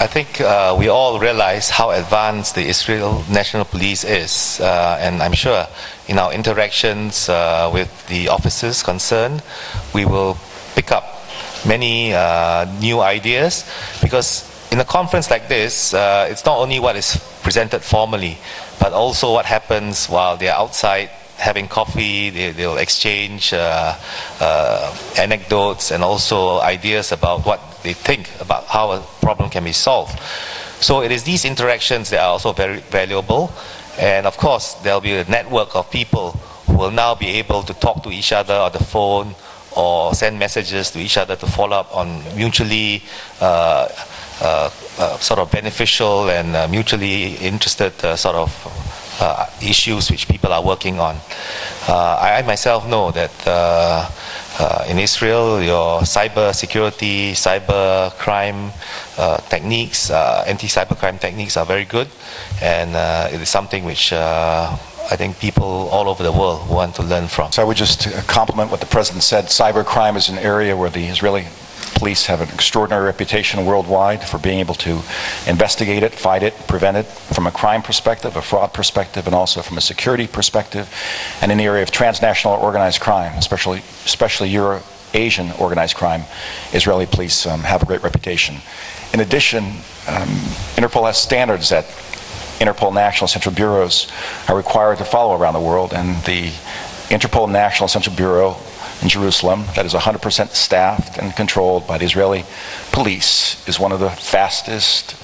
I think we all realize how advanced the Israel National Police is, and I'm sure in our interactions with the officers concerned, we will pick up many new ideas, because in a conference like this, it's not only what is presented formally, but also what happens while they're outside having coffee. They'll exchange anecdotes and also ideas about what they think about how a problem can be solved. So it is these interactions that are also very valuable, and of course there'll be a network of people who will now be able to talk to each other on the phone or send messages to each other to follow up on mutually sort of beneficial and mutually interested sort of issues which people are working on. I myself know that in Israel, your cyber security, cyber crime techniques, anti-cyber crime techniques are very good, and it is something which I think people all over the world want to learn from. So I would just compliment what the President said. Cyber crime is an area where the Israeli police have an extraordinary reputation worldwide for being able to investigate it, fight it, prevent it from a crime perspective, a fraud perspective, and also from a security perspective. And in the area of transnational organized crime, especially Euro-Asian organized crime, Israeli police have a great reputation. In addition, Interpol has standards that Interpol National Central Bureaus are required to follow around the world, and the Interpol National Central Bureau in Jerusalem, that is 100% staffed and controlled by the Israeli police, is one of the fastest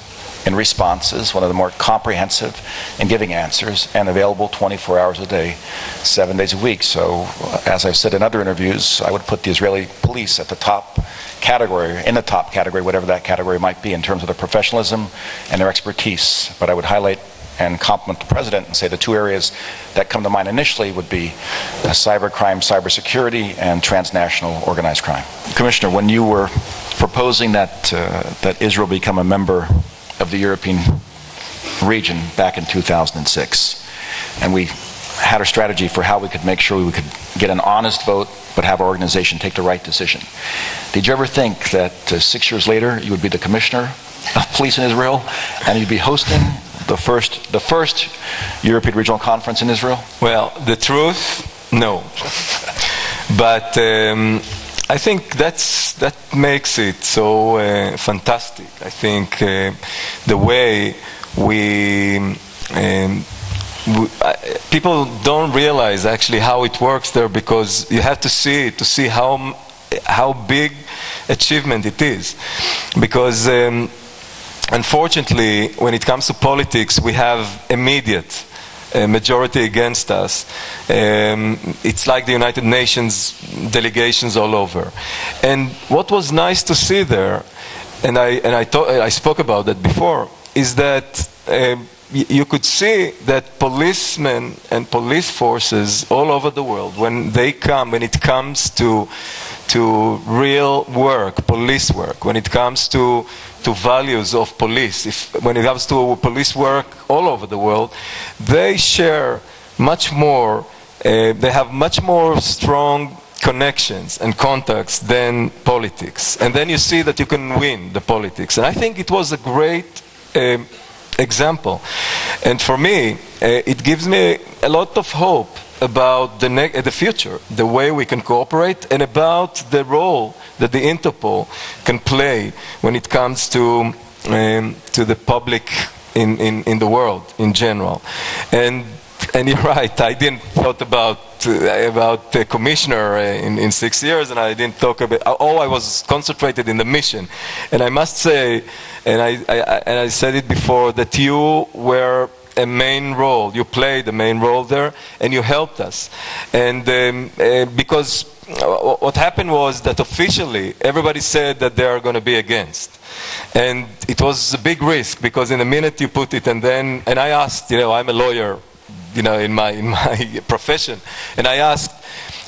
in responses, one of the more comprehensive in giving answers, and available 24 hours a day, 7 days a week. So, as I've said in other interviews, I would put the Israeli police at the top category, in the top category, whatever that category might be, in terms of their professionalism and their expertise. But I would highlight and compliment the President and say the two areas that come to mind initially would be cyber crime, cyber security, and transnational organized crime. Commissioner, when you were proposing that Israel become a member of the European region back in 2006, and we had a strategy for how we could make sure we could get an honest vote but have our organization take the right decision, did you ever think that 6 years later you would be the Commissioner of Police in Israel and you'd be hosting the first European Regional Conference in Israel? Well, the truth, no. But I think that makes it so fantastic. I think the way people don't realize actually how it works there, because you have to see it to see how big achievement it is. Because unfortunately, when it comes to politics, we have immediate majority against us. It's like the United Nations delegations all over. And what was nice to see there, and I spoke about that before, is that you could see that policemen and police forces all over the world, when it comes to real work, police work, when it comes to values of police, when it comes to police work all over the world, they share much more, they have much more strong connections and contacts than politics. And then you see that you can win the politics. And I think it was a great example. And for me, it gives me a lot of hope about the future, the way we can cooperate, and about the role that the Interpol can play when it comes to the public in the world in general. And you're right, I didn't thought about the commissioner in 6 years, and I didn't talk about. I was concentrated in the mission. And I must say, and I said it before, that you were a main role. You played a main role there, and you helped us. And because what happened was that officially everybody said that they are going to be against, and it was a big risk, because in a minute you put it, and I asked, I'm a lawyer, in my profession, and I asked,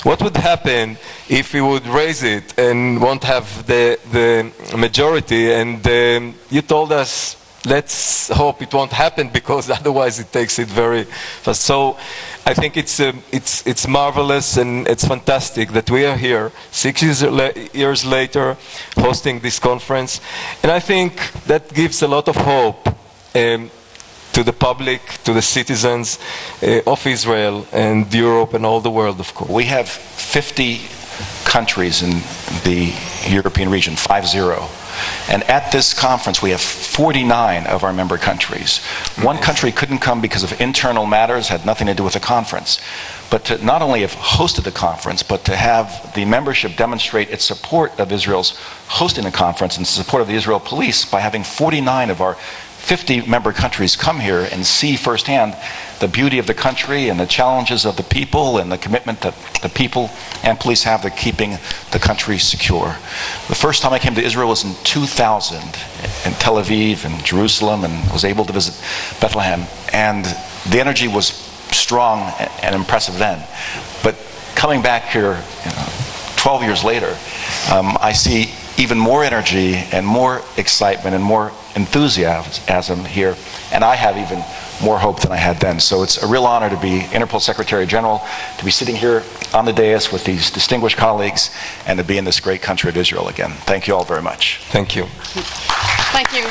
what would happen if we would raise it and won't have the majority? And you told us, let's hope it won't happen, because otherwise it takes it very fast. So I think it's marvelous and it's fantastic that we are here 6 years later hosting this conference. And I think that gives a lot of hope to the public, to the citizens of Israel and Europe and all the world, of course. We have 50 countries in the European region, 50. And at this conference, we have 49 of our member countries. One country couldn't come because of internal matters, had nothing to do with the conference. But to not only have hosted the conference, but to have the membership demonstrate its support of Israel's hosting the conference and support of the Israel police by having 49 of our 50 member countries come here and see firsthand the beauty of the country and the challenges of the people and the commitment that the people and police have to keeping the country secure. The first time I came to Israel was in 2000 in Tel Aviv and Jerusalem, and was able to visit Bethlehem. And the energy was strong and impressive then. But coming back here 12 years later, I see even more energy and more excitement and more enthusiasm here, and I have even more hope than I had then. So it's a real honor to be Interpol Secretary General, to be sitting here on the dais with these distinguished colleagues, and to be in this great country of Israel again. Thank you all very much. Thank you. Thank you.